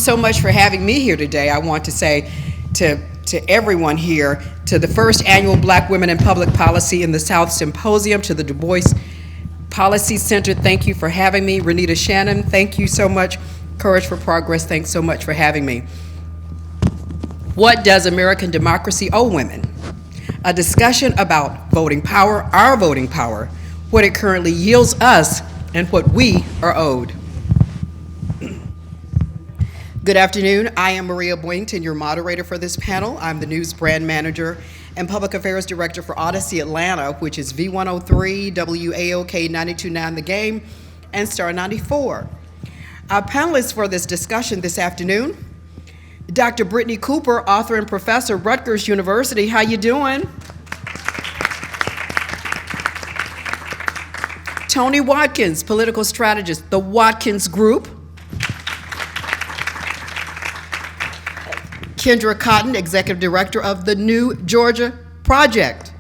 so much for having me here today. I want to say to everyone here, to the first annual Black Women in Public Policy in the South Symposium, to the Du Bois Policy Center, thank you for having me. Renita Shannon, thank you so much. Courage for Progress, thanks so much for having me. What does American democracy owe women? A discussion about voting power, our voting power, what it currently yields us, and what we are owed. Good afternoon. I am Maria Boynton, your moderator for this panel. I'm the News Brand Manager and Public Affairs Director for Odyssey Atlanta, which is V103, WAOK 92.9 The Game, and Star 94. Our panelists for this discussion this afternoon, Dr. Brittany Cooper, author and professor, Rutgers University. How you doing? Tony Watkins, political strategist, the Watkins Group. Kendra Cotton, executive director of the New Georgia Project.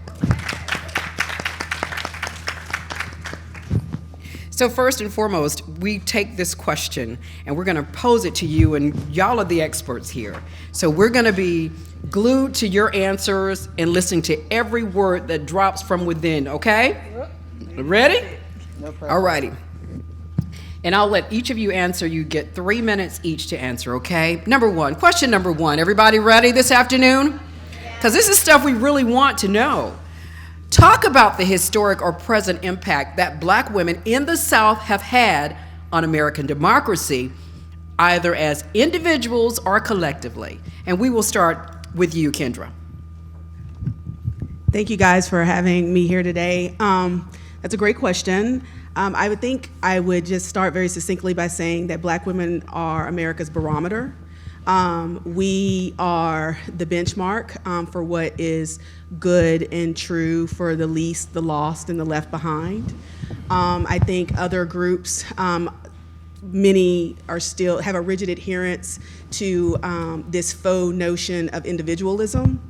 So first and foremost, we take this question and we're going to pose it to you, and y'all are the experts here. So we're going to be glued to your answers and listening to every word that drops from within, okay? Ready? No problem. All righty. And I'll let each of you answer. You get 3 minutes each to answer, okay? Question number one. Everybody ready this afternoon? Because this is stuff we really want to know. Talk about the historic or present impact that Black women in the South have had on American democracy, either as individuals or collectively. And we will start with you, Kendra. Thank you guys for having me here today. That's a great question. I would think I would just start very succinctly by saying that Black women are America's barometer. We are the benchmark for what is good and true for the least, the lost, and the left behind. I think other groups, many are still have a rigid adherence to this faux notion of individualism,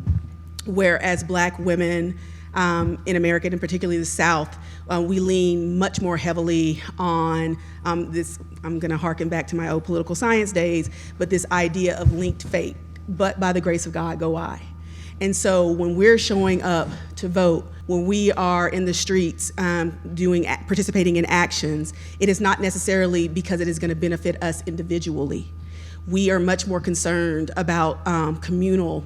whereas Black women in America, and particularly the South, we lean much more heavily on this, I'm gonna harken back to my old political science days, but this idea of linked fate, but by the grace of God go I. And so when we're showing up to vote, when we are in the streets participating in actions, it is not necessarily because it is gonna benefit us individually. We are much more concerned about communal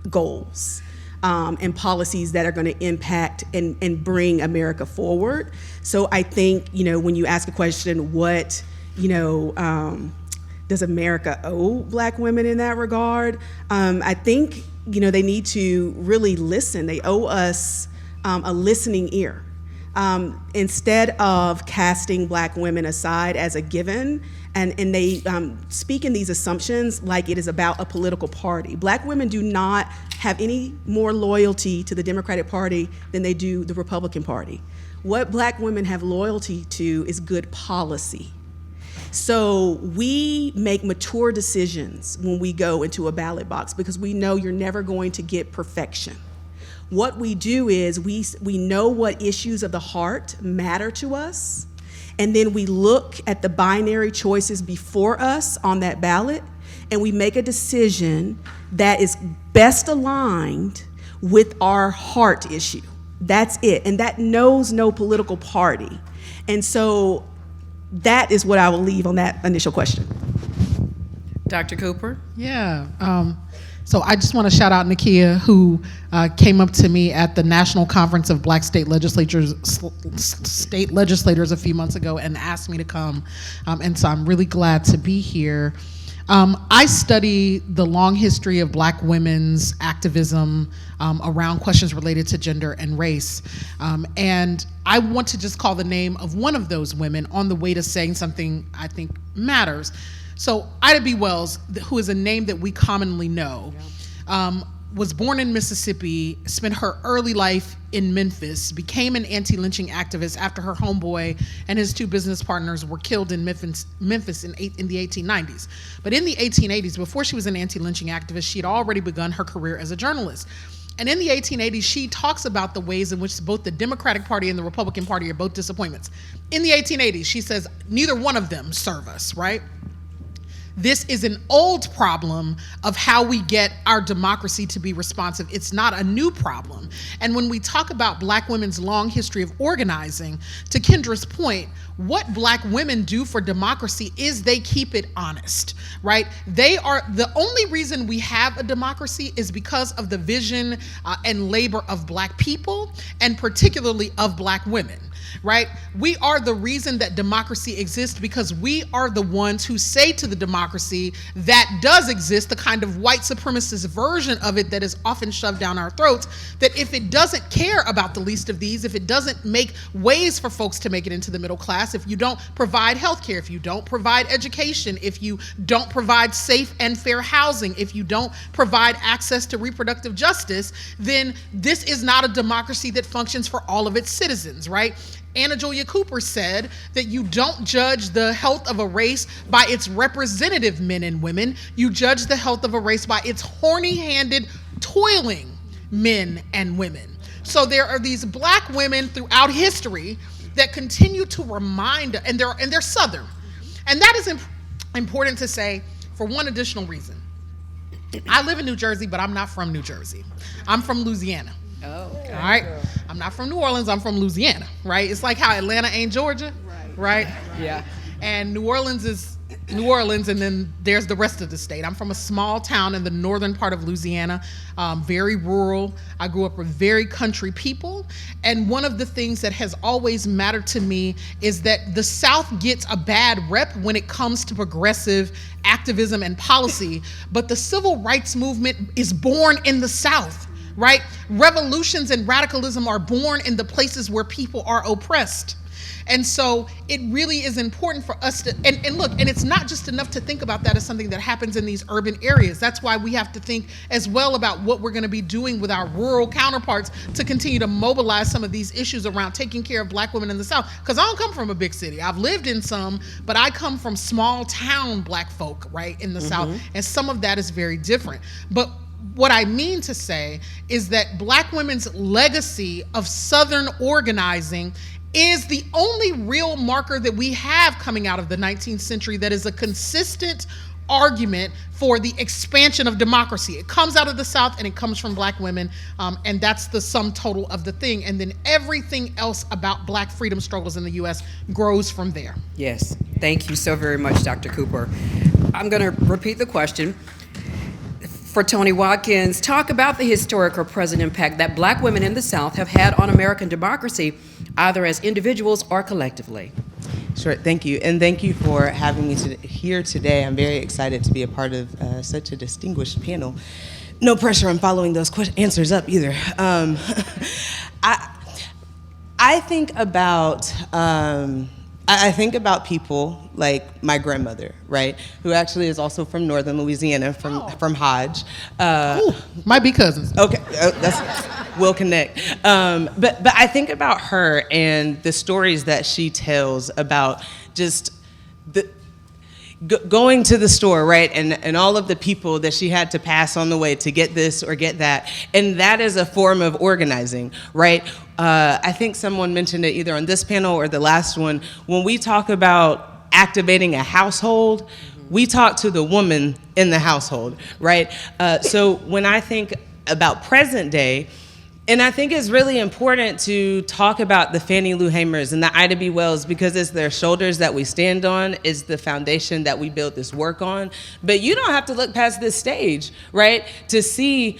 goals. And policies that are going to impact and bring America forward. So I think, when you ask a question, what, does America owe Black women in that regard? I think, they need to really listen. They owe us a listening ear. Instead of casting Black women aside as a given, and they speak in these assumptions like it is about a political party. Black women do not have any more loyalty to the Democratic Party than they do the Republican Party. What Black women have loyalty to is good policy. So we make mature decisions when we go into a ballot box because we know you're never going to get perfection. What we do is we know what issues of the heart matter to us, and then we look at the binary choices before us on that ballot, and we make a decision that is best aligned with our heart issue. That's it, and that knows no political party. And so that is what I will leave on that initial question. Dr. Cooper? Yeah. So I just want to shout out Nakia, who came up to me at the National Conference of Black State Legislators a few months ago and asked me to come. And so I'm really glad to be here. I study the long history of Black women's activism around questions related to gender and race. And I want to just call the name of one of those women on the way to saying something I think matters. So Ida B. Wells, who is a name that we commonly know, was born in Mississippi, spent her early life in Memphis, became an anti-lynching activist after her homeboy and his two business partners were killed in Memphis in the 1890s. But in the 1880s, before she was an anti-lynching activist, she had already begun her career as a journalist. And in the 1880s, she talks about the ways in which both the Democratic Party and the Republican Party are both disappointments. In the 1880s, she says, neither one of them serve us, right? this is an old problem of how we get our democracy to be responsive. It's not a new problem. And when we talk about Black women's long history of organizing, to Kendra's point, what Black women do for democracy is they keep it honest, right? They are, the only reason we have a democracy is because of the vision and labor of Black people, and particularly of Black women. Right? We are the reason that democracy exists, because we are the ones who say to the democracy that does exist, the kind of white supremacist version of it that is often shoved down our throats, that if it doesn't care about the least of these, if it doesn't make ways for folks to make it into the middle class, if you don't provide healthcare, if you don't provide education, if you don't provide safe and fair housing, if you don't provide access to reproductive justice, then this is not a democracy that functions for all of its citizens, right? Anna Julia Cooper said that you don't judge the health of a race by its representative men and women. You judge the health of a race by its horny-handed, toiling men and women. So there are these Black women throughout history that continue to remind, and they're Southern. And that is important to say for one additional reason. I live in New Jersey, but I'm not from New Jersey. I'm from Louisiana. Oh, okay. All right. I'm not from New Orleans. I'm from Louisiana, right? It's like how Atlanta ain't Georgia, right? Yeah. And New Orleans is New Orleans, and then there's the rest of the state. I'm from a small town in the northern part of Louisiana, very rural. I grew up with very country people. And one of the things that has always mattered to me is that the South gets a bad rep when it comes to progressive activism and policy, but the civil rights movement is born in the South. Right? Revolutions and radicalism are born in the places where people are oppressed. And so it really is important for us to, and look, and it's not just enough to think about that as something that happens in these urban areas. That's why we have to think as well about what we're going to be doing with our rural counterparts to continue to mobilize some of these issues around taking care of Black women in the South. Because I don't come from a big city. I've lived in some, but I come from small town Black folk, right, in the South. And some of that is very different. But what I mean to say is that Black women's legacy of Southern organizing is the only real marker that we have coming out of the 19th century that is a consistent argument for the expansion of democracy. It comes out of the South and it comes from Black women, and that's the sum total of the thing. And then everything else about Black freedom struggles in the U.S. grows from there. Yes. Thank you so very much, Dr. Cooper. I'm going to repeat the question. For Toni Watkins, talk about the historic or present impact that Black women in the South have had on American democracy, either as individuals or collectively. Sure, thank you. And thank you for having me here today. I'm very excited to be a part of such a distinguished panel. No pressure on following those answers up either. I think about people like my grandmother, right, who actually is also from northern Louisiana, from Hodge. Ooh, might be cousins. Okay, we'll connect. But I think about her and the stories that she tells about just going to the store, right, and all of the people that she had to pass on the way to get this or get that, and that is a form of organizing, right? I think someone mentioned it either on this panel or the last one. When we talk about activating a household, we talk to the woman in the household, right? So when I think about present day, and I think it's really important to talk about the Fannie Lou Hamers and the Ida B. Wells, because it's their shoulders that we stand on, is the foundation that we build this work on. But you don't have to look past this stage, right, to see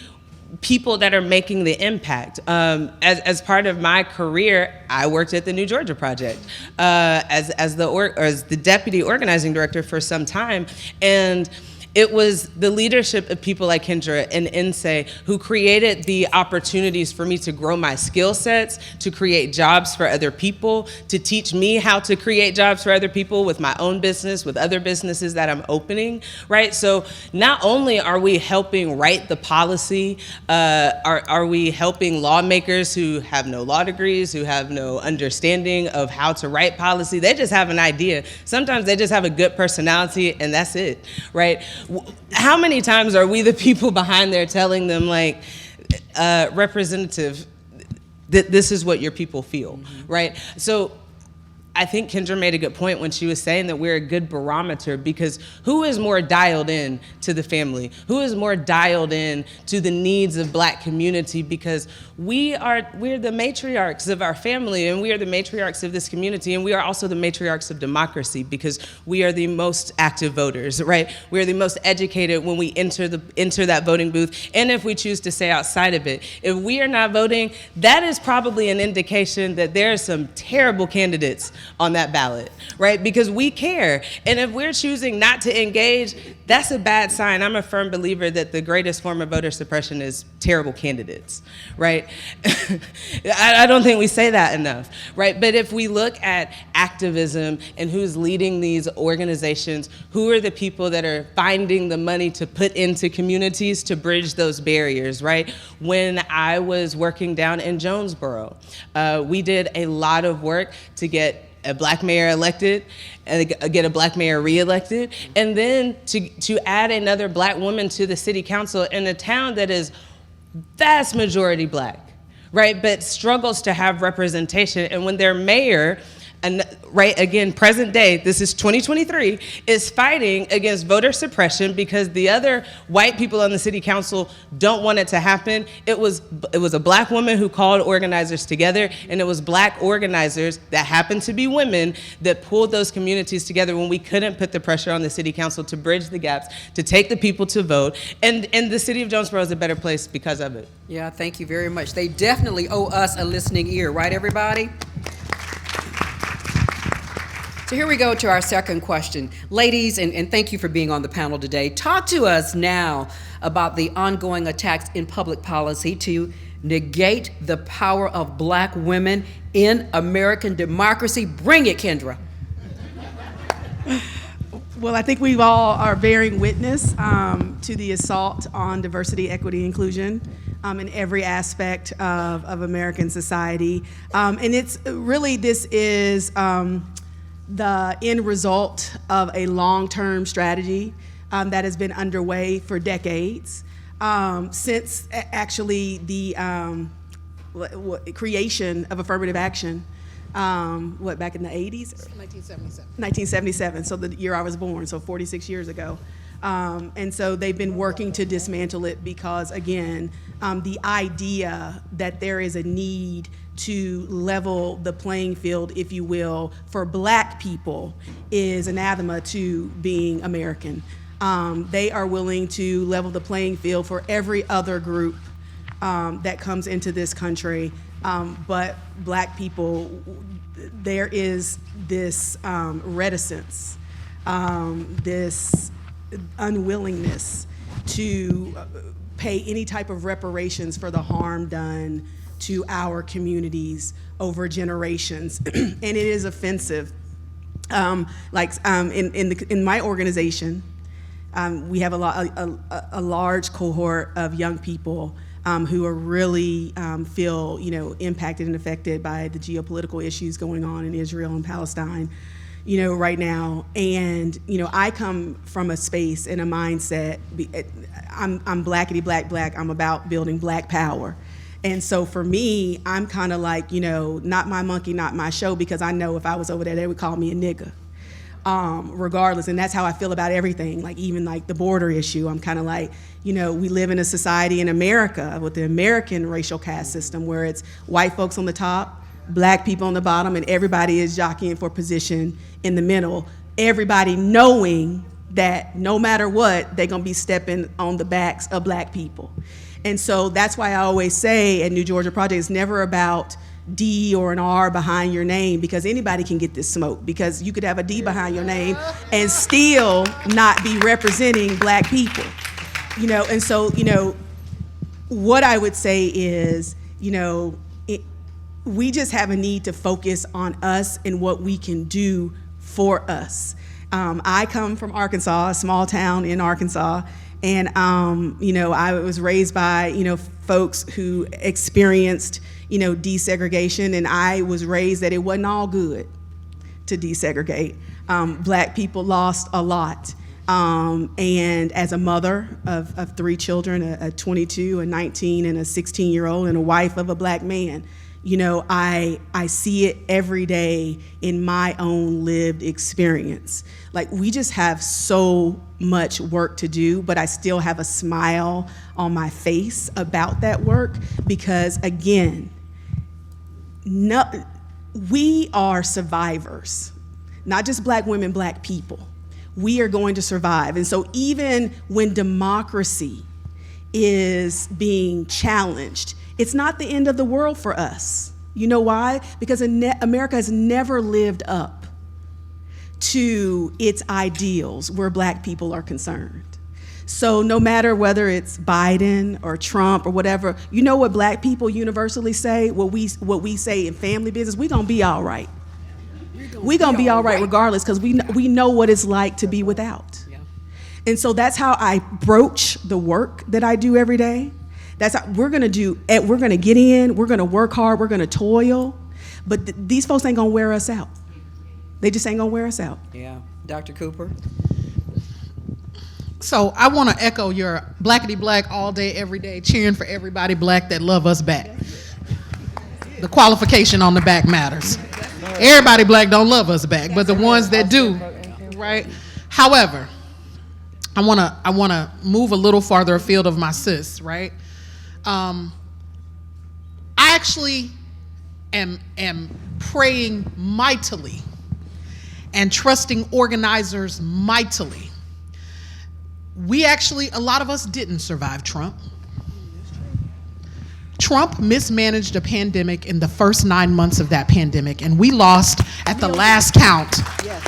people that are making the impact. As part of my career, I worked at the New Georgia Project as the deputy organizing director for some time, and it was the leadership of people like Kendra and Nsé who created the opportunities for me to grow my skill sets, to create jobs for other people, to teach me how to create jobs for other people with my own business, with other businesses that I'm opening, right? So not only are we helping write the policy, are we helping lawmakers who have no law degrees, who have no understanding of how to write policy. They just have an idea. Sometimes they just have a good personality and that's it, right? How many times are we the people behind there telling them, like, representative, that this is what your people feel, right? So I think Kendra made a good point when she was saying that we're a good barometer, because who is more dialed in to the family? Who is more dialed in to the needs of Black community? Because we're the matriarchs of our family, and we are the matriarchs of this community, and we are also the matriarchs of democracy, because we are the most active voters, right? We are the most educated when we enter that voting booth, and if we choose to stay outside of it. If we are not voting, that is probably an indication that there are some terrible candidates on that ballot, right? Because we care. And if we're choosing not to engage, that's a bad sign. I'm a firm believer that the greatest form of voter suppression is terrible candidates, right? I don't think we say that enough, right? But if we look at activism and who's leading these organizations, who are the people that are finding the money to put into communities to bridge those barriers, right? When I was working down in Jonesboro, we did a lot of work to get a Black mayor elected, and get a Black mayor reelected, and then to add another Black woman to the city council in a town that is vast majority Black, right? But struggles to have representation. And when their mayor, and right, again, present day, this is 2023, is fighting against voter suppression because the other white people on the city council don't want it to happen. It was a Black woman who called organizers together, and it was Black organizers that happened to be women that pulled those communities together when we couldn't put the pressure on the city council to bridge the gaps, to take the people to vote. And the city of Jonesboro is a better place because of it. Yeah, thank you very much. They definitely owe us a listening ear, right, everybody? So here we go to our second question. Ladies, and thank you for being on the panel today. Talk to us now about the ongoing attacks in public policy to negate the power of Black women in American democracy. Bring it, Kendra. Well, I think we all are bearing witness to the assault on diversity, equity, inclusion in every aspect of American society. And it's really, this is the end result of a long-term strategy that has been underway for decades, since actually the creation of affirmative action, back in the 80s? 1977. 1977, so the year I was born, so 46 years ago. And so they've been working to dismantle it because, again, the idea that there is a need to level the playing field, if you will, for Black people is anathema to being American. They are willing to level the playing field for every other group that comes into this country. But Black people, there is this reticence, this unwillingness to pay any type of reparations for the harm done to our communities over generations, and it is offensive. In my organization, we have a large cohort of young people who are really feel impacted and affected by the geopolitical issues going on in Israel and Palestine, right now. And I come from a space and a mindset. I'm blackity black. I'm about building Black power. And so for me, I'm kind of like, not my monkey, not my show, because I know if I was over there, they would call me a nigga, regardless. And that's how I feel about everything, like even like the border issue. I'm kind of like, we live in a society in America with the American racial caste system where it's white folks on the top, Black people on the bottom, and everybody is jockeying for position in the middle. Everybody knowing that no matter what, they're gonna be stepping on the backs of Black people. And so that's why I always say at New Georgia Project, it's never about D or an R behind your name, because anybody can get this smoke, because you could have a D behind your name and still not be representing Black people. And so, what I would say is, we just have a need to focus on us and what we can do for us. I come from Arkansas, a small town in Arkansas, and I was raised by folks who experienced desegregation, and I was raised that it wasn't all good to desegregate. Black people lost a lot, and as a mother of 3 children, a 22, a 19, and a 16-year-old, and a wife of a Black man, You know, I see it every day in my own lived experience. Like, we just have so much work to do, but I still have a smile on my face about that work because, again, we are survivors, not just Black women, Black people. We are going to survive. And so even when democracy is being challenged, it's not the end of the world for us. You know why? Because America has never lived up to its ideals where Black people are concerned. So no matter whether it's Biden or Trump or whatever, you know what Black people universally say, what we say in family business, we're gonna be all right. We're gonna be all right regardless, because we know what it's like to be without. Yeah. And so that's how I broach the work that I do every day. That's how we're gonna get in, we're gonna work hard, we're gonna toil, but these folks ain't gonna wear us out. They just ain't gonna wear us out. Yeah. Dr. Cooper? So I want to echo your blackity black all day, every day, cheering for everybody Black that love us back. The qualification on the back matters. Everybody Black don't love us back, but the ones that do, right? However, I wanna move a little farther afield of my sis, right? I actually am praying mightily and trusting organizers mightily. A lot of us didn't survive Trump. Trump mismanaged a pandemic in the first 9 months of that pandemic, and we lost, at the last count,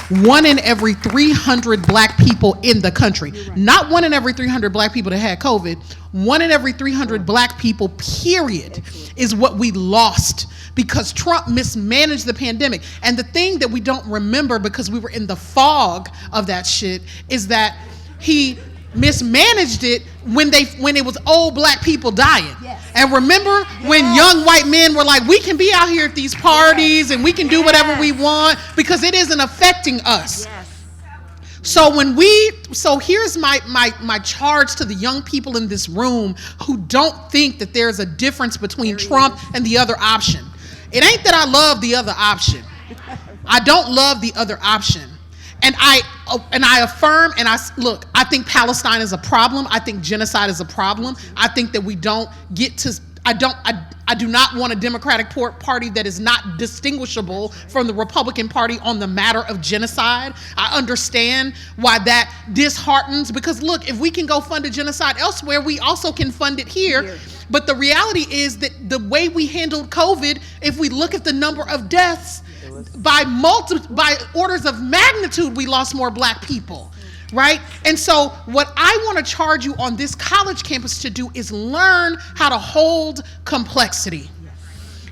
1 in every 300 Black people in the country. Not 1 in every 300 Black people that had COVID, 1 in every 300 Black people, period, is what we lost because Trump mismanaged the pandemic. And the thing that we don't remember, because we were in the fog of that shit, is that he mismanaged it when it was old Black people dying. Yes. And remember when young white men were like, we can be out here at these parties and we can do whatever we want because it isn't affecting us. Yes. So here's my charge to the young people in this room who don't think that there's a difference between Trump and the other option. It ain't that I love the other option. I don't love the other option. And I affirm, and look, I think Palestine is a problem. I think genocide is a problem. I think that we don't get to, I do not want a Democratic Party that is not distinguishable from the Republican Party on the matter of genocide. I understand why that disheartens, because look, if we can go fund a genocide elsewhere, we also can fund it here. But the reality is that the way we handled COVID, if we look at the number of deaths, by orders of magnitude, we lost more Black people, right? And so what I want to charge you on this college campus to do is learn how to hold complexity,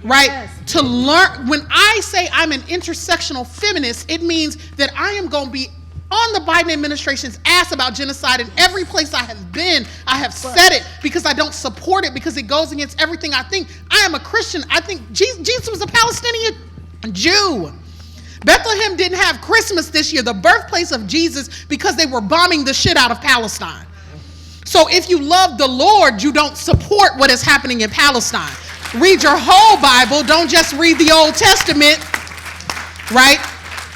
right? Yes. To learn, when I say I'm an intersectional feminist, it means that I am going to be on the Biden administration's ass about genocide in every place I have been. I have said it because I don't support it, because it goes against everything I think. I am a Christian. I think Jesus was a Palestinian Jew. Bethlehem didn't have Christmas this year, the birthplace of Jesus, because they were bombing the shit out of Palestine. So if you love the Lord, you don't support what is happening in Palestine. Read your whole Bible, don't just read the Old Testament, right?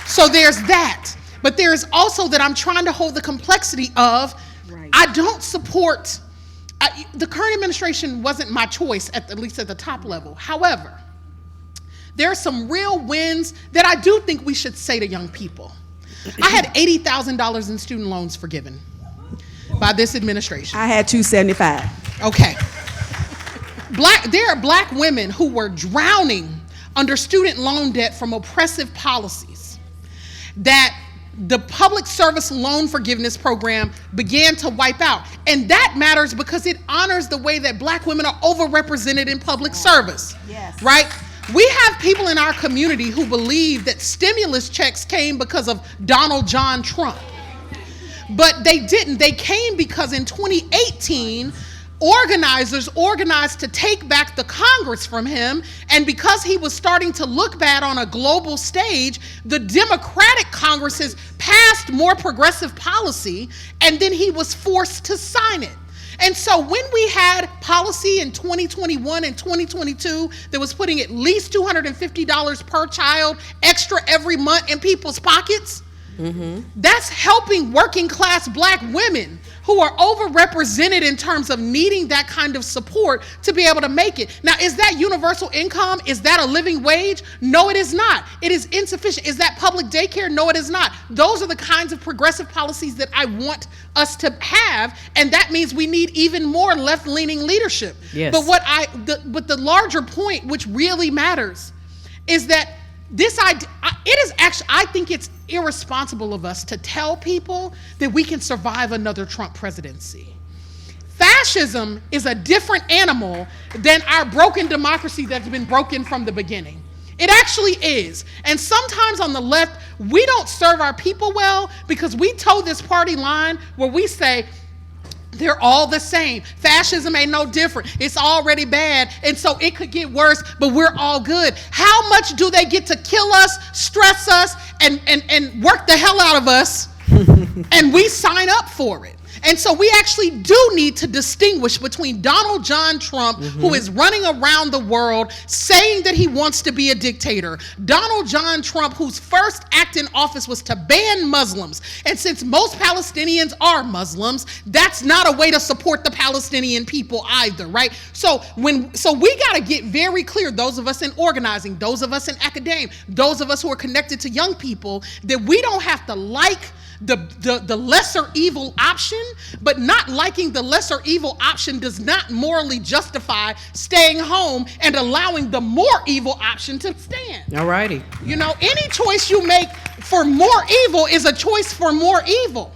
So there's that. But there's also that I'm trying to hold the complexity of, I don't support, the current administration wasn't my choice, at least at the top level. However, there are some real wins that I do think we should say to young people. I had $80,000 in student loans forgiven by this administration. I had $275. Okay. There are Black women who were drowning under student loan debt from oppressive policies that the public service loan forgiveness program began to wipe out. And that matters because it honors the way that Black women are overrepresented in public service, right? We have people in our community who believe that stimulus checks came because of Donald John Trump. But they didn't. They came because in 2018, organizers organized to take back the Congress from him, and because he was starting to look bad on a global stage, the Democratic Congresses passed more progressive policy, and then he was forced to sign it. And so when we had policy in 2021 and 2022 that was putting at least $250 per child extra every month in people's pockets, that's helping working class Black women who are overrepresented in terms of needing that kind of support to be able to make it. Now, is that universal income? Is that a living wage? No, it is not. It is insufficient. Is that public daycare? No, it is not. Those are the kinds of progressive policies that I want us to have, and that means we need even more left-leaning leadership. Yes. But the larger point, which really matters, is that this idea, it is actually, I think it's irresponsible of us to tell people that we can survive another Trump presidency. Fascism is a different animal than our broken democracy that's been broken from the beginning. It actually is. And sometimes on the left, we don't serve our people well because we toe this party line where we say, they're all the same. Fascism ain't no different. It's already bad, and so it could get worse, but we're all good. How much do they get to kill us, stress us, and work the hell out of us, and we sign up for it? And so we actually do need to distinguish between Donald John Trump, who is running around the world saying that he wants to be a dictator, Donald John Trump, whose first act in office was to ban Muslims. And since most Palestinians are Muslims, that's not a way to support the Palestinian people either, right? So we got to get very clear, those of us in organizing, those of us in academia, those of us who are connected to young people, that we don't have to like the lesser evil option, but not liking the lesser evil option does not morally justify staying home and allowing the more evil option to stand. All righty. You know, any choice you make for more evil is a choice for more evil.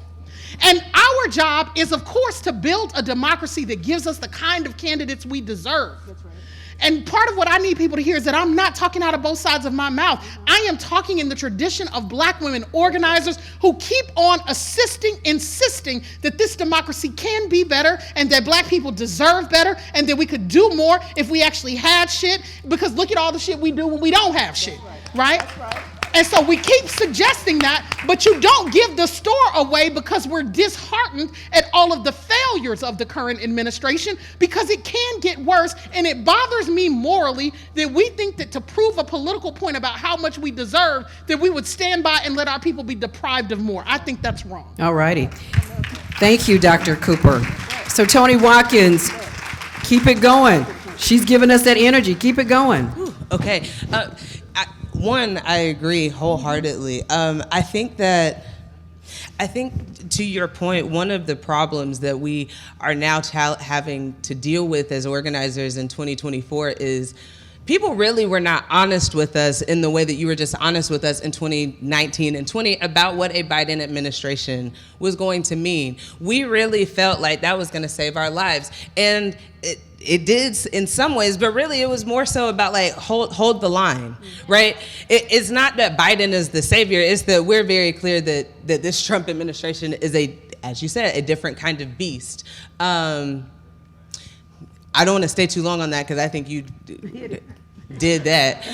And our job is, of course, to build a democracy that gives us the kind of candidates we deserve. That's right. And part of what I need people to hear is that I'm not talking out of both sides of my mouth. I am talking in the tradition of Black women organizers who keep on insisting that this democracy can be better and that Black people deserve better and that we could do more if we actually had shit, because look at all the shit we do when we don't have shit, right? That's right. And so we keep suggesting that, but you don't give the store away because we're disheartened at all of the failures of the current administration, because it can get worse. And it bothers me morally that we think that to prove a political point about how much we deserve, that we would stand by and let our people be deprived of more. I think that's wrong. All righty. Thank you, Dr. Cooper. So Toni Watkins, keep it going. She's giving us that energy. Keep it going. Okay. I agree wholeheartedly. I think to your point, one of the problems that we are now having to deal with as organizers in 2024 is people really were not honest with us in the way that you were just honest with us in 2019 and 20 about what a Biden administration was going to mean. We really felt like that was going to save our lives. And it did in some ways, but really it was more so about like hold the line, right? It's not that Biden is the savior. It's that we're very clear that this Trump administration is as you said, a different kind of beast. I don't want to stay too long on that because I think you did that.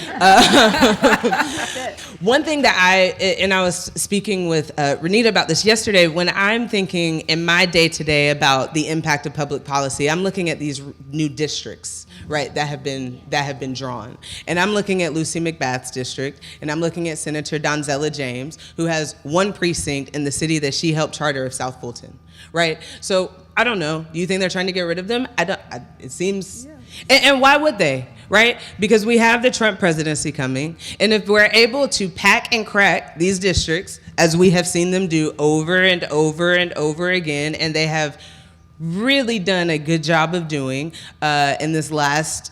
One thing that I was speaking with Renita about this yesterday, when I'm thinking in my day-to-day about the impact of public policy, I'm looking at these new districts, right, that have been drawn. And I'm looking at Lucy McBath's district, and I'm looking at Senator Donzella James, who has one precinct in the city that she helped charter of South Fulton, right? So I don't know. Do you think they're trying to get rid of them? It seems, and why would they? Right? Because we have the Trump presidency coming, and if we're able to pack and crack these districts, as we have seen them do over and over and over again, and they have really done a good job of doing in this last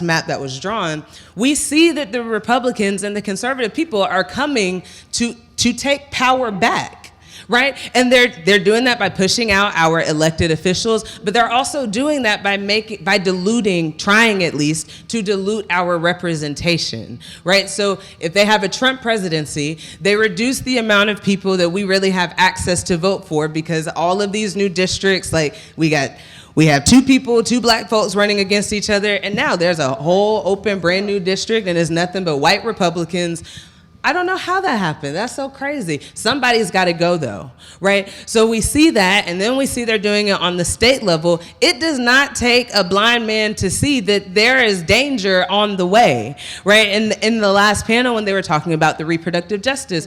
map that was drawn, we see that the Republicans and the conservative people are coming to take power back. Right? And they're doing that by pushing out our elected officials, but they're also doing that by diluting, trying at least, to dilute our representation, right? So if they have a Trump presidency, they reduce the amount of people that we really have access to vote for, because all of these new districts, like we have two Black folks running against each other, and now there's a whole open brand new district and it's nothing but white Republicans I don't know how that happened. That's so crazy. Somebody's got to go, though, right? So we see that, and then we see they're doing it on the state level. It does not take a blind man to see that there is danger on the way, right? In the last panel, when they were talking about the reproductive justice,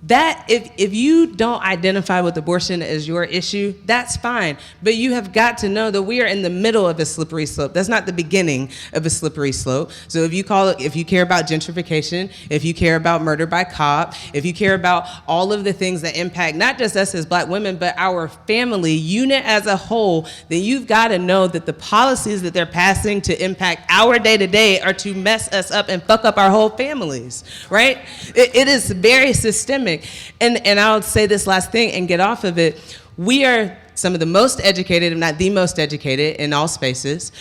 that if you don't identify with abortion as your issue, that's fine. But you have got to know that we are in the middle of a slippery slope. That's not the beginning of a slippery slope. So if you care about gentrification, if you care about murder by cop, if you care about all of the things that impact not just us as Black women, but our family unit as a whole, then you've got to know that the policies that they're passing to impact our day-to-day are to mess us up and fuck up our whole families, right? It is very systemic. And I'll say this last thing and get off of it. We are some of the most educated, if not the most educated, in all spaces.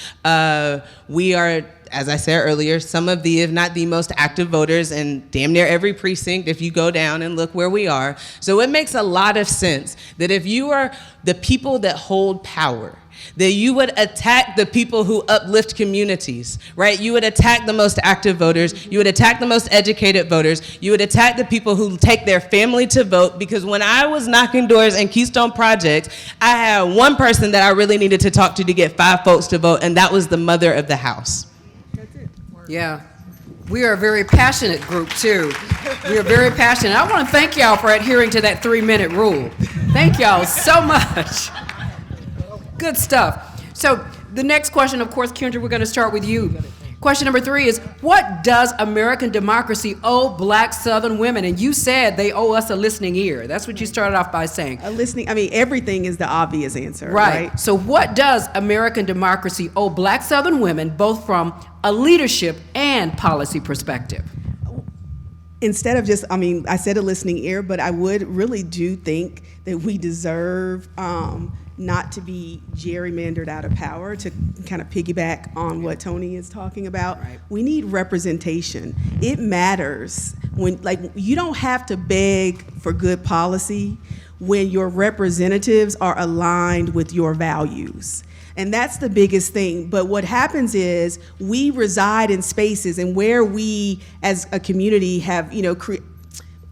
We are, as I said earlier, some of the, if not the most active voters in damn near every precinct if you go down and look where we are. So it makes a lot of sense that if you are the people that hold power, that you would attack the people who uplift communities, right? You would attack the most active voters. You would attack the most educated voters. You would attack the people who take their family to vote, because when I was knocking doors in Keystone Projects, I had one person that I really needed to talk to get 5 folks to vote, and that was the mother of the house. Yeah. We are a very passionate group, too. We are very passionate. I want to thank y'all for adhering to that 3-minute rule. Thank y'all so much. Good stuff. So the next question, of course, Kendra, we're going to start with you. Question number 3 is, what does American democracy owe Black Southern women? And you said they owe us a listening ear. That's what you started off by saying. Everything is the obvious answer, right? So what does American democracy owe Black Southern women, both from a leadership and policy perspective? Instead of just, I said a listening ear, but I would really do think that we deserve not to be gerrymandered out of power, to kind of piggyback on what Tony is talking about. Right. We need representation. It matters when, you don't have to beg for good policy when your representatives are aligned with your values. And that's the biggest thing. But what happens is we reside in spaces, and where we as a community have,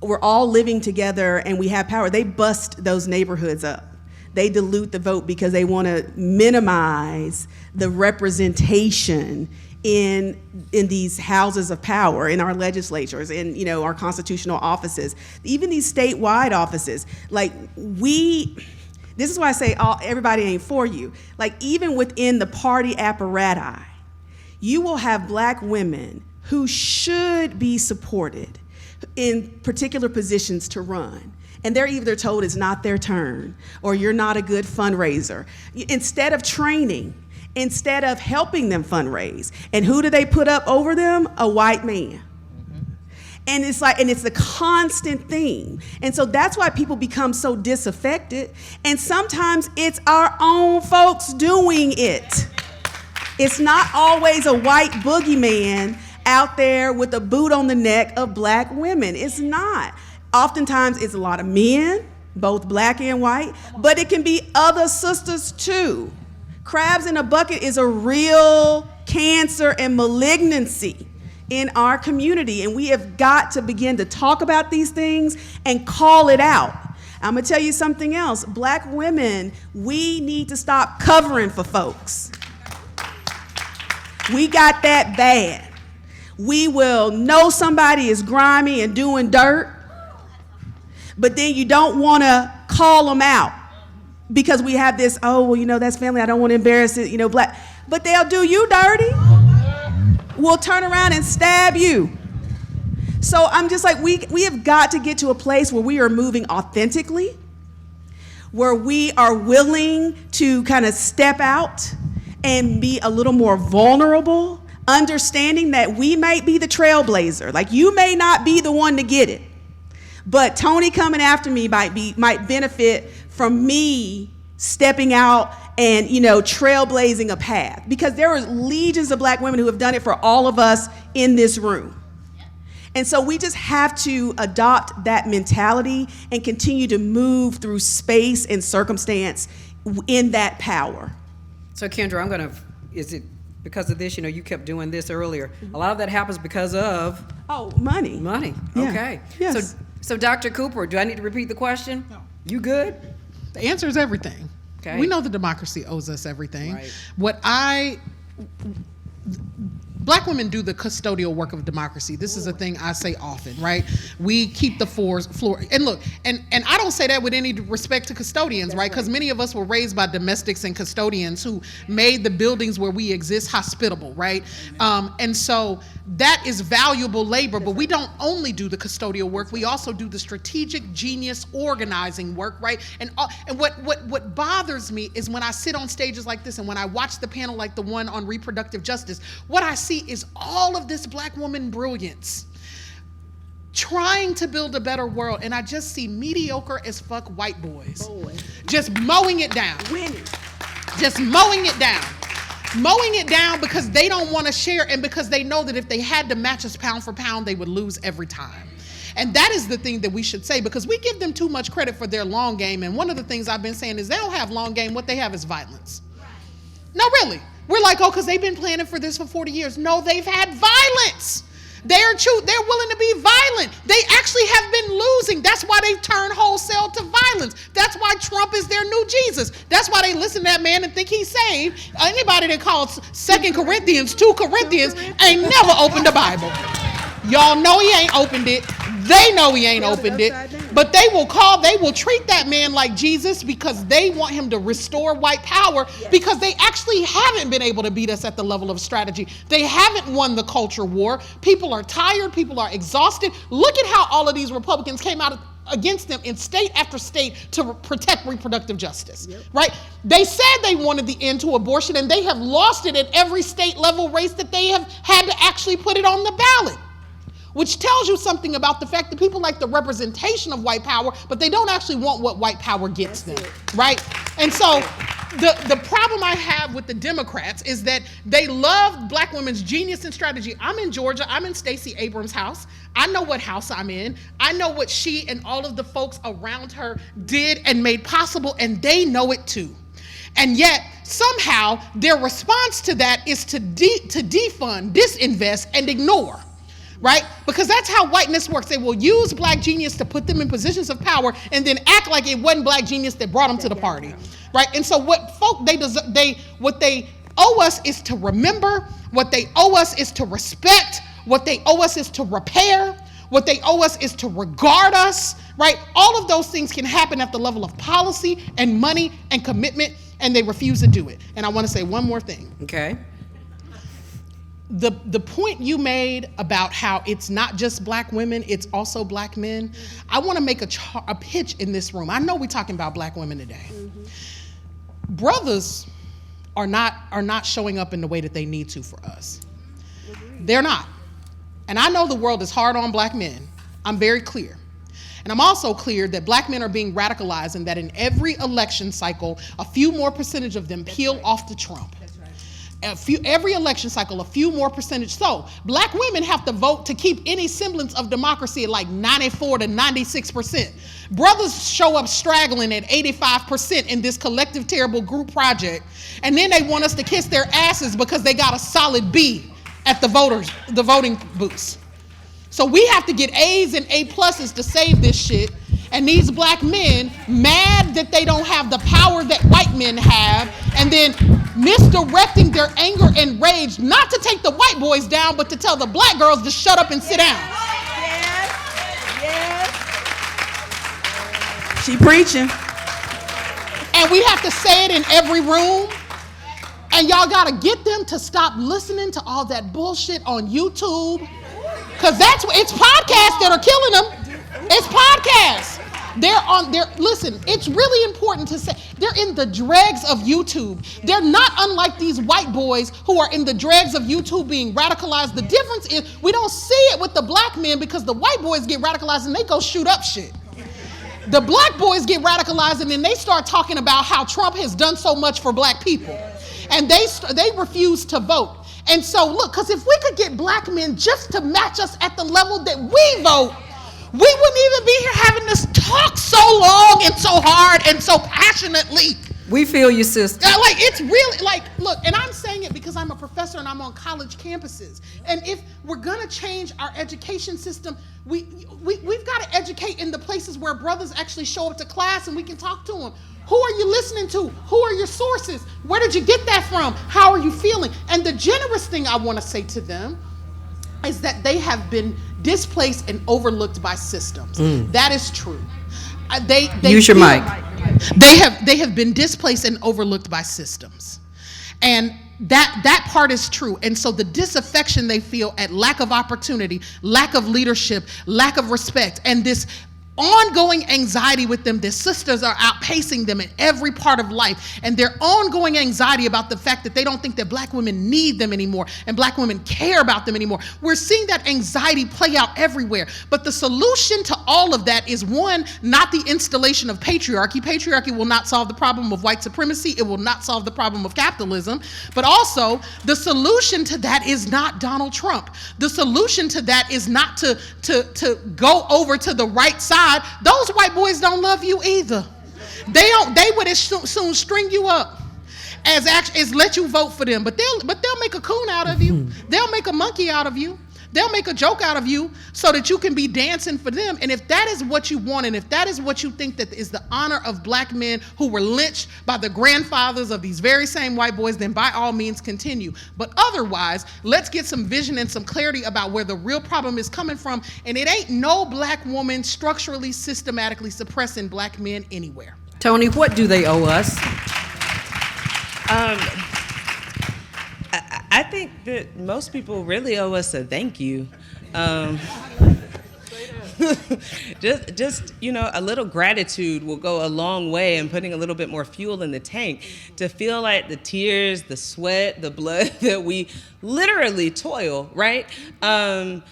we're all living together and we have power, they bust those neighborhoods up. They dilute the vote because they want to minimize the representation in these houses of power, in our legislatures, in our constitutional offices, even these statewide offices. This is why I say everybody ain't for you. Even within the party apparatus, you will have Black women who should be supported in particular positions to run. And they're either told it's not their turn, or you're not a good fundraiser. Instead of training, instead of helping them fundraise, and who do they put up over them? A white man. And it's a constant theme. And so that's why people become so disaffected. And sometimes it's our own folks doing it. It's not always a white boogeyman out there with a boot on the neck of Black women. It's not. Oftentimes it's a lot of men, both Black and white, but it can be other sisters too. Crabs in a bucket is a real cancer and malignancy in our community, and we have got to begin to talk about these things and call it out. I'm gonna tell you something else. Black women, we need to stop covering for folks. We got that bad. We will know somebody is grimy and doing dirt, but then you don't want to call them out because we have this, that's family, I don't want to embarrass it, Black. But they'll do you dirty. We'll turn around and stab you. So I'm just we have got to get to a place where we are moving authentically, where we are willing to kind of step out and be a little more vulnerable, understanding that we might be the trailblazer. You may not be the one to get it, but Tony coming after me might benefit from me stepping out and trailblazing a path, because there are legions of Black women who have done it for all of us in this room. And so we just have to adopt that mentality and continue to move through space and circumstance in that power. So Kendra, is it because of this? You kept doing this earlier. A lot of that happens because of Money. money. Yeah. Okay. Yes. So Dr. Cooper, do I need to repeat the question? No. You good? The answer is everything. Okay. We know the democracy owes us everything. Right. Black women do the custodial work of democracy. This is a thing I say often, right? We keep the floor. And look, and I don't say that with any respect to custodians, right? Because many of us were raised by domestics and custodians who made the buildings where we exist hospitable, right? And so that is valuable labor, but we don't only do the custodial work. We also do the strategic genius organizing work, right? And what bothers me is when I sit on stages like this and when I watch the panel like the one on reproductive justice, what I see is all of this Black woman brilliance trying to build a better world, and I just see mediocre as fuck white boys just mowing it down. Winning. Just mowing it down. Mowing it down because they don't want to share and because they know that if they had to match us pound for pound, they would lose every time. And that is the thing that we should say, because we give them too much credit for their long game. And one of the things I've been saying is they don't have long game. What they have is violence. No, really. We're like, oh, because they've been planning for this for 40 years. No, they've had violence. They're willing to be violent. They actually have been losing. That's why they've turned wholesale to violence. That's why Trump is their new Jesus. That's why they listen to that man and think he's saved. Anybody that calls 2 Corinthians 2 Corinthians ain't never opened the Bible. Y'all know he ain't opened it. They know he ain't opened it. But they will treat that man like Jesus because they want him to restore white power, because they actually haven't been able to beat us at the level of strategy. They haven't won the culture war. People are tired. People are exhausted. Look at how all of these Republicans came out against them in state after state to protect reproductive justice, right? They said they wanted the end to abortion, and they have lost it at every state level race that they have had to actually put it on the ballot. Which tells you something about the fact that people like the representation of white power, but they don't actually want what white power gets them, right? And so the problem I have with the Democrats is that they love Black women's genius and strategy. I'm in Georgia. I'm in Stacey Abrams' house. I know what house I'm in. I know what she and all of the folks around her did and made possible, and they know it too. And yet, somehow, their response to that is to defund, disinvest, and ignore. Right? Because that's how whiteness works. They will use Black genius to put them in positions of power and then act like it wasn't Black genius that brought them to the party. Right? And so what they owe us is to remember, what they owe us is to respect, what they owe us is to repair, what they owe us is to regard us, right? All of those things can happen at the level of policy and money and commitment, and they refuse to do it. And I want to say one more thing. Okay. The point you made about how it's not just Black women, it's also Black men, I want to make a pitch in this room. I know we're talking about Black women today. Brothers are not showing up in the way that they need to for us. They're not. And I know the world is hard on Black men. I'm very clear. And I'm also clear that Black men are being radicalized, and that in every election cycle, a few more percentage of them peel off to Trump. Every election cycle, a few more percentage. So Black women have to vote to keep any semblance of democracy at like 94 to 96%. Brothers show up straggling at 85% in this collective terrible group project. And then they want us to kiss their asses because they got a solid B at the voting booths. So we have to get A's and A pluses to save this shit. And these Black men, mad that they don't have the power that white men have, and then misdirecting their anger and rage, not to take the white boys down, but to tell the Black girls to shut up and sit down. Yes. She preaching. And we have to say it in every room. And y'all gotta get them to stop listening to all that bullshit on YouTube. Cause it's podcasts that are killing them. It's podcasts. Listen, it's really important to say, they're in the dregs of YouTube. They're not unlike these white boys who are in the dregs of YouTube being radicalized. The difference is we don't see it with the Black men, because the white boys get radicalized and they go shoot up shit. The Black boys get radicalized and then they start talking about how Trump has done so much for Black people. And they refuse to vote. And so look, because if we could get Black men just to match us at the level that we vote, we wouldn't even be here having this talk so long and so hard and so passionately. We feel you, sister. Like, it's really, like, look, and I'm saying it because I'm I'm a professor and I'm on college campuses. And if we're gonna change our education system, we've got to educate in the places where brothers actually show up to class and we can talk to them. Who are you listening to? Who are your sources? Where did you get that from? How are you feeling? And the generous thing I want to say to them is that they have been displaced and overlooked by systems. That is true. They Use your mic. They have been displaced and overlooked by systems. And that part is true. And so the disaffection they feel at lack of opportunity, lack of leadership, lack of respect, and this ongoing anxiety with them. Their sisters are outpacing them in every part of life, and their ongoing anxiety about the fact that they don't think that black women need them anymore and black women care about them anymore. We're seeing that anxiety play out everywhere. But the solution to all of that is, one, not the installation of patriarchy. Patriarchy will not solve the problem of white supremacy. It will not solve the problem of capitalism. But also, the solution to that is not Donald Trump. The solution to that is not to go over to the right side. Those white boys don't love you either. They would as soon string you up as let you vote for them. But they'll make a coon out of you. They'll make a monkey out of you. They'll make a joke out of you so that you can be dancing for them. And if that is what you want, and if that is what you think that is the honor of black men who were lynched by the grandfathers of these very same white boys, then by all means continue. But otherwise, let's get some vision and some clarity about where the real problem is coming from. And it ain't no black woman structurally, systematically suppressing black men anywhere. Tony, what do they owe us? I think that most people really owe us a thank you. Just a little gratitude will go a long way in putting a little bit more fuel in the tank to feel like the tears, the sweat, the blood that we literally toil, right? While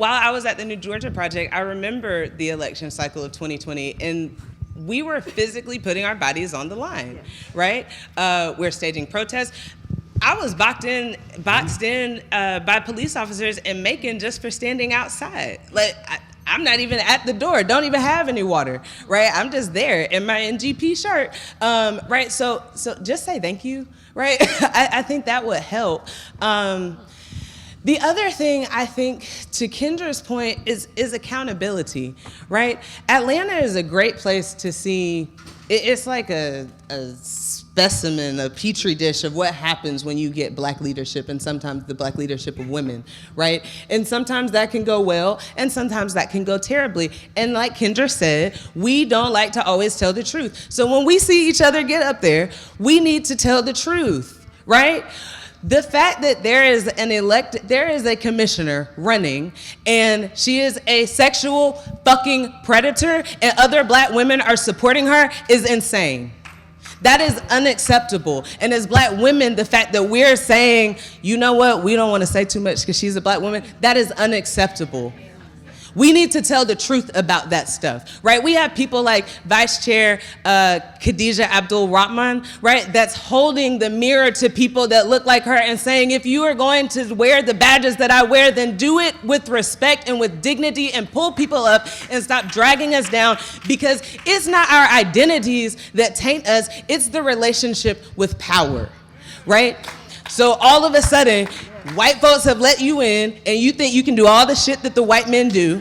I was at the New Georgia Project, I remember the election cycle of 2020, and we were physically putting our bodies on the line, right? We're staging protests. I was boxed in by police officers in Macon just for standing outside. Like, I'm not even at the door, don't even have any water, right? I'm just there in my NGP shirt, right? So just say thank you, right? I think that would help. The other thing, I think, to Kendra's point, is accountability, right? Atlanta is a great place to see. It's like a specimen, a petri dish of what happens when you get black leadership, and sometimes the black leadership of women, right? And sometimes that can go well, and sometimes that can go terribly. And like Kendra said, we don't like to always tell the truth. So when we see each other get up there, we need to tell the truth, right? The fact that there is a commissioner running, and she is a sexual fucking predator, and other black women are supporting her is insane. That is unacceptable. And as black women, the fact that we're saying, you know what, we don't want to say too much because she's a black woman, that is unacceptable. We need to tell the truth about that stuff, right? We have people like Vice Chair Khadija Abdul-Rahman, right? That's holding the mirror to people that look like her and saying, if you are going to wear the badges that I wear, then do it with respect and with dignity and pull people up and stop dragging us down, because it's not our identities that taint us, it's the relationship with power, right? So all of a sudden, white folks have let you in, and you think you can do all the shit that the white men do,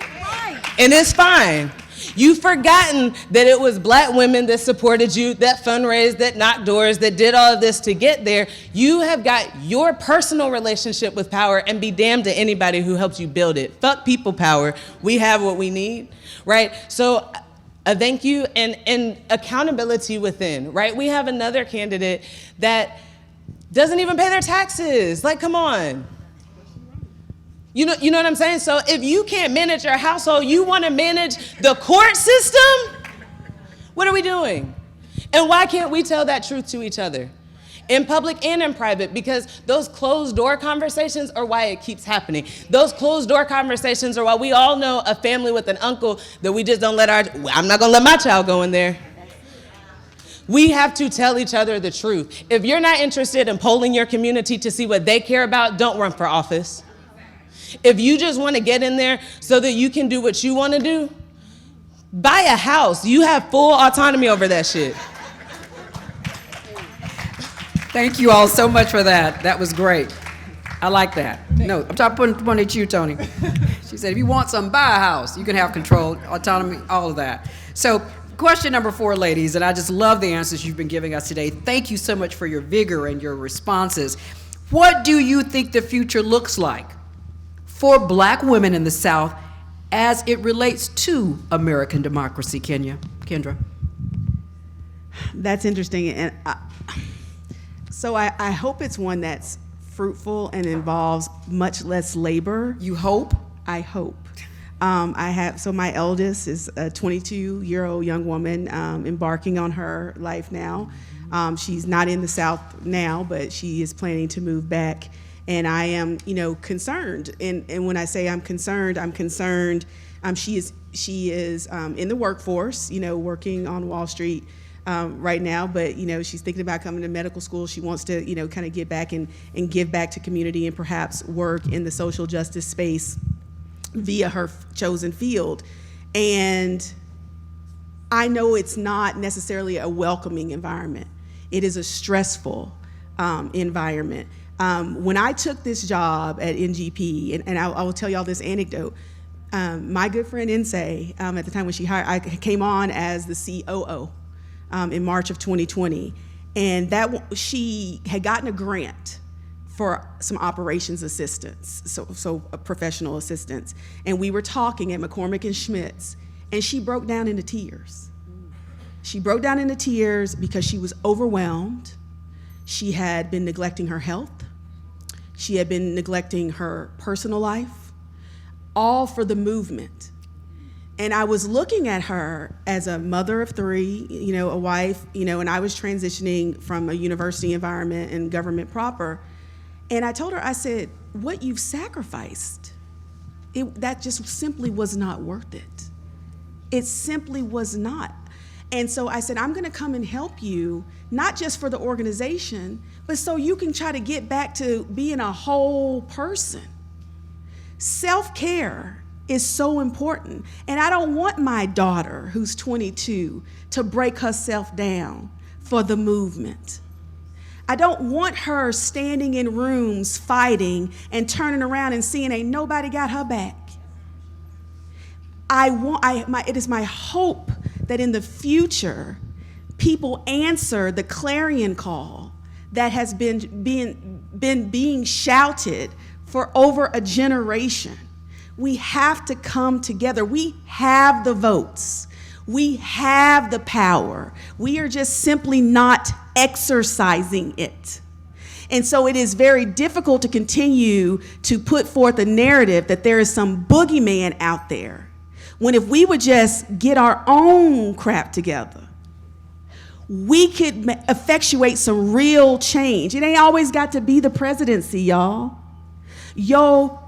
and it's fine. You've forgotten that it was black women that supported you, that fundraised, that knocked doors, that did all of this to get there. You have got your personal relationship with power, and be damned to anybody who helps you build it. Fuck people power. We have what we need, right? So a thank you and accountability within, right? We have another candidate that doesn't even pay their taxes. Like, come on. You know what I'm saying? So if you can't manage your household, you want to manage the court system? What are we doing? And why can't we tell that truth to each other? In public and in private, because those closed door conversations are why it keeps happening. Those closed door conversations are why we all know a family with an uncle that we just don't I'm not gonna let my child go in there. We have to tell each other the truth. If you're not interested in polling your community to see what they care about, don't run for office. If you just want to get in there so that you can do what you want to do, buy a house. You have full autonomy over that shit. Thank you all so much for that. That was great. I like that. No, I'm talking one at you, Tony. She said, if you want something, buy a house. You can have control, autonomy, all of that. So question number 4, ladies, and I just love the answers you've been giving us today. Thank you so much for your vigor and your responses. What do you think the future looks like for Black women in the South as it relates to American democracy, Kendra? That's interesting. And so I hope it's one that's fruitful and involves much less labor. You hope? I hope. So my eldest is a 22-year-old young woman embarking on her life now. She's not in the South now, but she is planning to move back. And I am, concerned. And when I say I'm concerned, she is in the workforce, working on Wall Street right now. But, she's thinking about coming to medical school. She wants to, kind of get back and give back to community and perhaps work in the social justice space via her chosen field. And I know it's not necessarily a welcoming environment. It is a stressful environment. When I took this job at NGP, and I will tell y'all this anecdote, my good friend Insei, at the time when she hired, I came on as the COO in March of 2020, and she had gotten a grant for some operations assistance, so professional assistance. And we were talking at McCormick and Schmidt's, and she broke down into tears. She broke down into tears because she was overwhelmed. She had been neglecting her health. She had been neglecting her personal life, all for the movement. And I was looking at her as a mother of 3, a wife, and I was transitioning from a university environment and government proper. And I told her, I said, what you've sacrificed, that just simply was not worth it. It simply was not. And so I said, I'm gonna come and help you, not just for the organization, but so you can try to get back to being a whole person. Self-care is so important. And I don't want my daughter, who's 22, to break herself down for the movement. I don't want her standing in rooms fighting and turning around and seeing ain't nobody got her back. It is my hope that in the future, people answer the clarion call that has been being shouted for over a generation. We have to come together. We have the votes. We have the power. We are just simply not exercising it. And so it is very difficult to continue to put forth a narrative that there is some boogeyman out there, when if we would just get our own crap together, we could effectuate some real change. It ain't always got to be the presidency, y'all. Your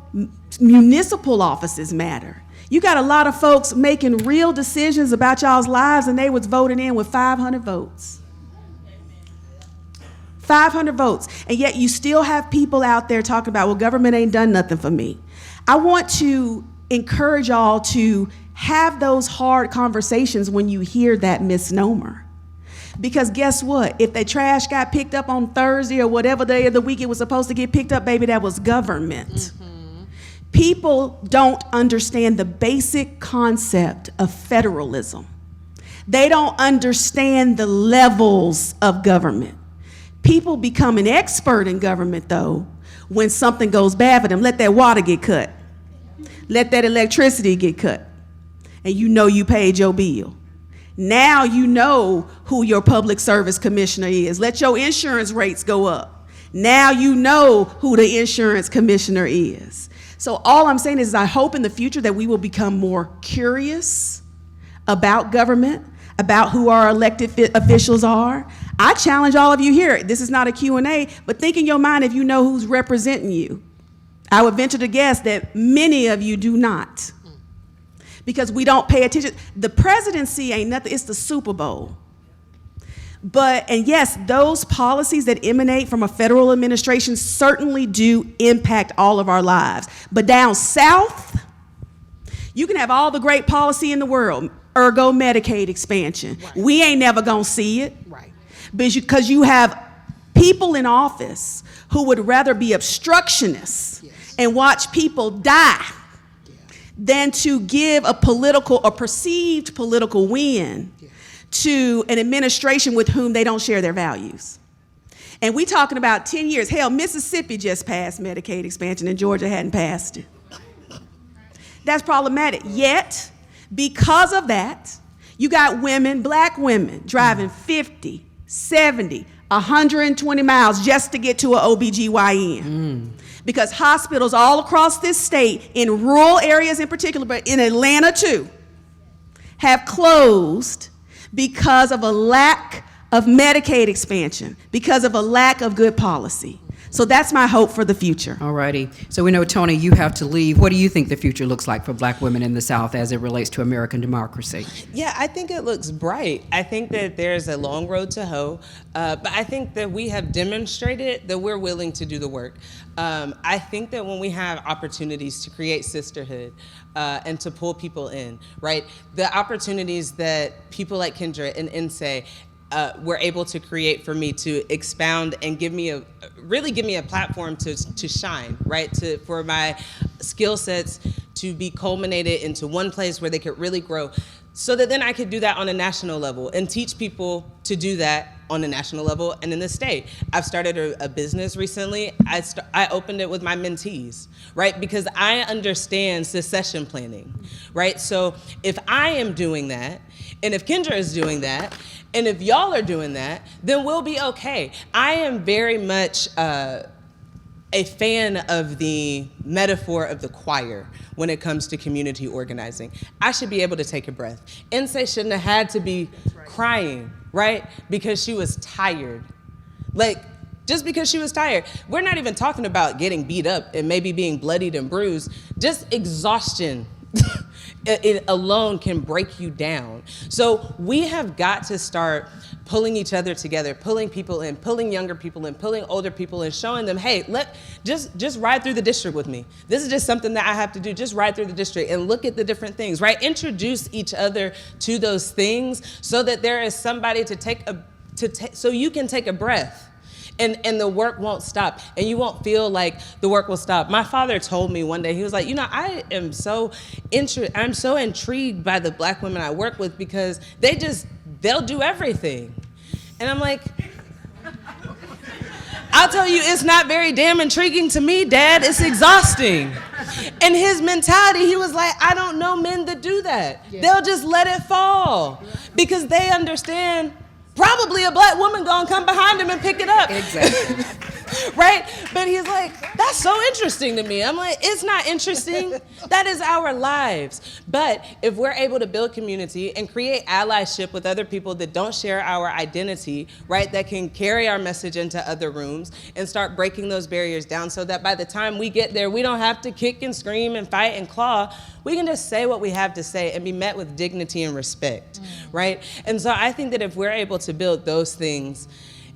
municipal offices matter. You got a lot of folks making real decisions about y'all's lives, and they was voted in with 500 votes. 500 votes. And yet you still have people out there talking about, well, government ain't done nothing for me. I want to encourage y'all to have those hard conversations when you hear that misnomer. Because guess what? If the trash got picked up on Thursday or whatever day of the week it was supposed to get picked up, baby, that was government. Mm-hmm. People don't understand the basic concept of federalism. They don't understand the levels of government. People become an expert in government, though, when something goes bad for them. Let that water get cut. Let that electricity get cut. And you paid your bill. Now you know who your public service commissioner is. Let your insurance rates go up. Now you know who the insurance commissioner is. So all I'm saying is I hope in the future that we will become more curious about government, about who our elected officials are. I challenge all of you here, this is not a Q&A, but think in your mind if you know who's representing you. I would venture to guess that many of you do not, because we don't pay attention. The presidency ain't nothing, it's the Super Bowl. And yes, those policies that emanate from a federal administration certainly do impact all of our lives. But down south, you can have all the great policy in the world, ergo Medicaid expansion. Right. We ain't never gonna see it. Right. Because you have people in office who would rather be obstructionists and watch people die than to give a political or perceived political win to an administration with whom they don't share their values. And we talking about 10 years. Hell, Mississippi just passed Medicaid expansion and Georgia hadn't passed it. That's problematic. Yet, because of that, you got women, black women, driving 50, 70, 120 miles just to get to an OBGYN. Because hospitals all across this state, in rural areas in particular, but in Atlanta too, have closed because of a lack of Medicaid expansion, because of a lack of good policy. So that's my hope for the future. All righty. So we know, Tony, you have to leave. What do you think the future looks like for black women in the South as it relates to American democracy? Yeah, I think it looks bright. I think that there's a long road to hoe, but I think that we have demonstrated that we're willing to do the work. I think that when we have opportunities to create sisterhood and to pull people in, right, the opportunities that people like Kendra and Inse were able to create for me to expound and give me a platform to shine, right? For my skill sets to be culminated into one place where they could really grow, so that then I could do that on a national level and teach people to do that on a national level and in the state. I've started a business recently. I opened it with my mentees, right? Because I understand succession planning, right? So if I am doing that, and if Kendra is doing that, and if y'all are doing that, then we'll be okay. I am very much a fan of the metaphor of the choir when it comes to community organizing. I should be able to take a breath. Inse shouldn't have had to be crying, right? Because she was tired. Like, just because she was tired. We're not even talking about getting beat up and maybe being bloodied and bruised. Just exhaustion. It alone can break you down. So we have got to start pulling each other together, pulling people in, pulling younger people in, pulling older people in, showing them, hey, just ride through the district with me. This is just something that I have to do. Just ride through the district and look at the different things, right? Introduce each other to those things so that there is somebody so you can take a breath. And the work won't stop, and you won't feel like the work will stop. My father told me one day, he was like, I'm so intrigued by the black women I work with because they'll do everything. And I'm like, I'll tell you, it's not very damn intriguing to me, Dad. It's exhausting. And his mentality, he was like, I don't know men that do that. Yeah. They'll just let it fall because they understand probably a black woman gonna come behind him and pick it up. Exactly. Right? But he's like, that's so interesting to me. I'm like, it's not interesting. That is our lives. But if we're able to build community and create allyship with other people that don't share our identity, right, that can carry our message into other rooms and start breaking those barriers down so that by the time we get there, we don't have to kick and scream and fight and claw. We can just say what we have to say and be met with dignity and respect, right? And so I think that if we're able to build those things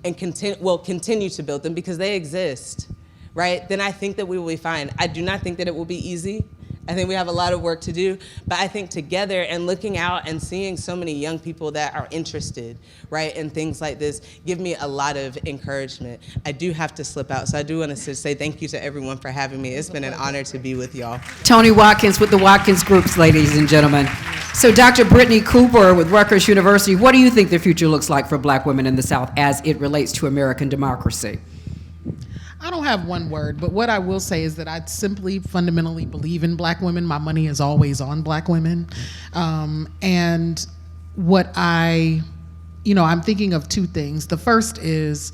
and continue to build them because they exist, right? Then I think that we will be fine. I do not think that it will be easy. I think we have a lot of work to do, but I think together and looking out and seeing so many young people that are interested, right, in things like this give me a lot of encouragement. I do have to slip out, so I do want to say thank you to everyone for having me. It's been an honor to be with y'all. Tony Watkins with the Watkins Groups, ladies and gentlemen. So Dr. Brittany Cooper with Rutgers University, what do you think the future looks like for black women in the South as it relates to American democracy? I don't have one word, but what I will say is that I simply fundamentally believe in black women. My money is always on black women. And what I'm thinking of two things. The first is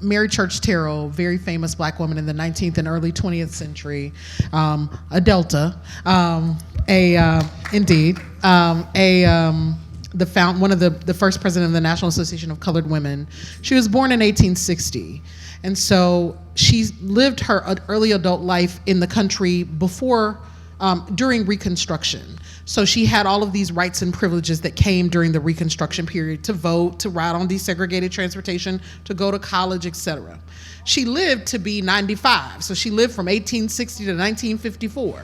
Mary Church Terrell, very famous black woman in the 19th and early 20th century, a Delta, one of the first president of the National Association of Colored Women. She was born in 1860. And so she lived her early adult life in the country during Reconstruction. So she had all of these rights and privileges that came during the Reconstruction period, to vote, to ride on desegregated transportation, to go to college, etc. She lived to be 95. So she lived from 1860 to 1954,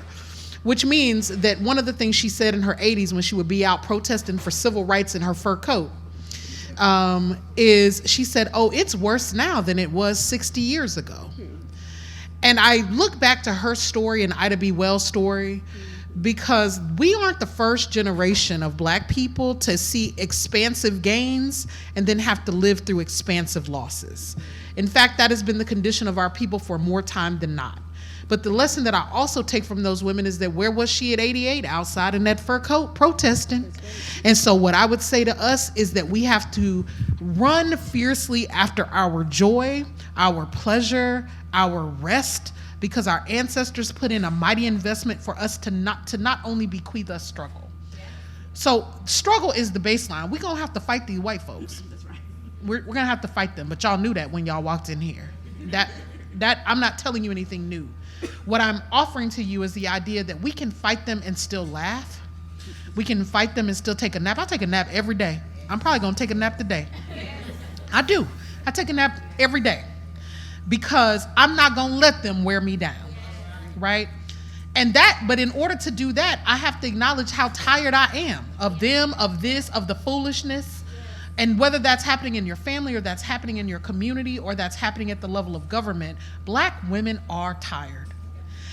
which means that one of the things she said in her 80s when she would be out protesting for civil rights in her fur coat is she said, oh, it's worse now than it was 60 years ago. And I look back to her story and Ida B. Wells' story, because we aren't the first generation of Black people to see expansive gains and then have to live through expansive losses. In fact, that has been the condition of our people for more time than not. But the lesson that I also take from those women is that where was she at 88? Outside in that fur coat protesting. And so what I would say to us is that we have to run fiercely after our joy, our pleasure, our rest, because our ancestors put in a mighty investment for us to not only bequeath us struggle. So struggle is the baseline. We're gonna have to fight these white folks. That's right. We're gonna have to fight them, but y'all knew that when y'all walked in here. That I'm not telling you anything new. What I'm offering to you is the idea that we can fight them and still laugh. We can fight them and still take a nap. I take a nap every day. I'm probably gonna take a nap today. I do. I take a nap every day, because I'm not gonna let them wear me down, right? But in order to do that, I have to acknowledge how tired I am of them, of this, of the foolishness. And whether that's happening in your family or that's happening in your community or that's happening at the level of government, Black women are tired.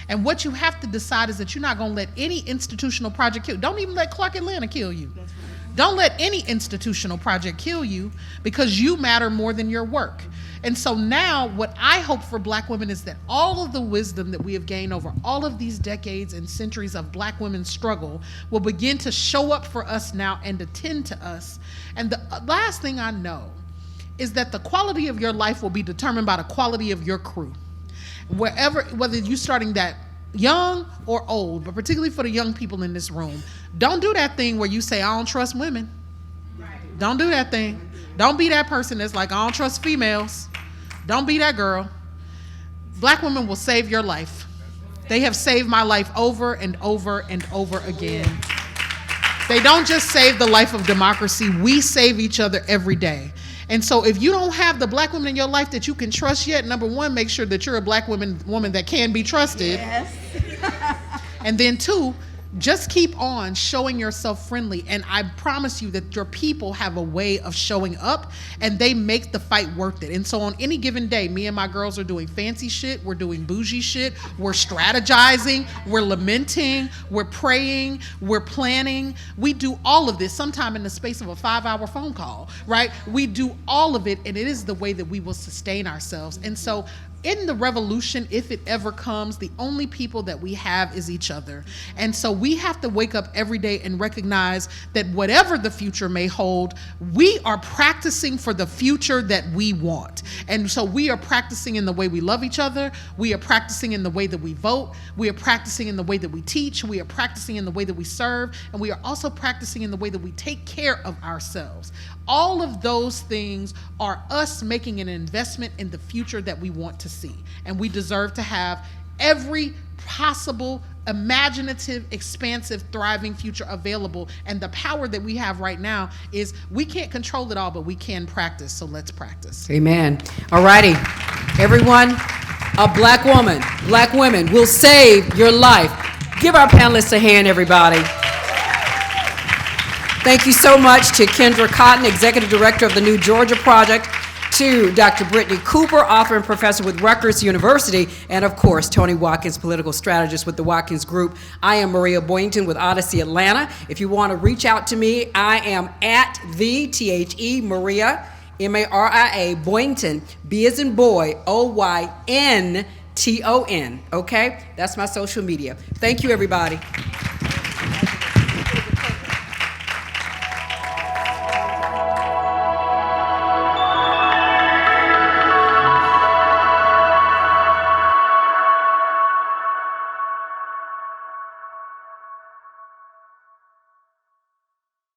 And what you have to decide is that you're not gonna let any institutional project kill you. Don't even let Clark Atlanta kill you. That's right. Don't let any institutional project kill you, because you matter more than your work. And so now what I hope for Black women is that all of the wisdom that we have gained over all of these decades and centuries of Black women's struggle will begin to show up for us now and attend to us. And the last thing I know is that the quality of your life will be determined by the quality of your crew. Whether you're starting that young or old, but particularly for the young people in this room, don't do that thing where you say, I don't trust women. Right. Don't do that thing. Don't be that person that's like, I don't trust females. Don't be that girl. Black women will save your life. They have saved my life over and over and over again. They don't just save the life of democracy. We save each other every day. And so if you don't have the Black women in your life that you can trust yet, number one, make sure that you're a Black woman that can be trusted. Yes. And then two, just keep on showing yourself friendly. And I promise you that your people have a way of showing up, and they make the fight worth it. And so on any given day, me and my girls are doing fancy shit, we're doing bougie shit, we're strategizing, we're lamenting, we're praying, we're planning. We do all of this sometime in the space of a 5-hour phone call, right? We do all of it, and it is the way that we will sustain ourselves. And so in the revolution, if it ever comes, the only people that we have is each other. And so we have to wake up every day and recognize that whatever the future may hold, we are practicing for the future that we want. And so we are practicing in the way we love each other. We are practicing in the way that we vote. We are practicing in the way that we teach. We are practicing in the way that we serve. And we are also practicing in the way that we take care of ourselves. All of those things are us making an investment in the future that we want to see. And we deserve to have every possible imaginative, expansive, thriving future available. And the power that we have right now is we can't control it all, but we can practice. So let's practice. Amen. All righty. Everyone, a Black woman, Black women will save your life. Give our panelists a hand, everybody. Thank you so much to Kendra Cotton, Executive Director of the New Georgia Project, to Dr. Brittany Cooper, author and professor with Rutgers University, and of course, Tony Watkins, political strategist with the Watkins Group. I am Maria Boynton with Odyssey Atlanta. If you want to reach out to me, I am at Maria, M-A-R-I-A, Boynton, B as in boy, O-Y-N-T-O-N, okay? That's my social media. Thank you, everybody.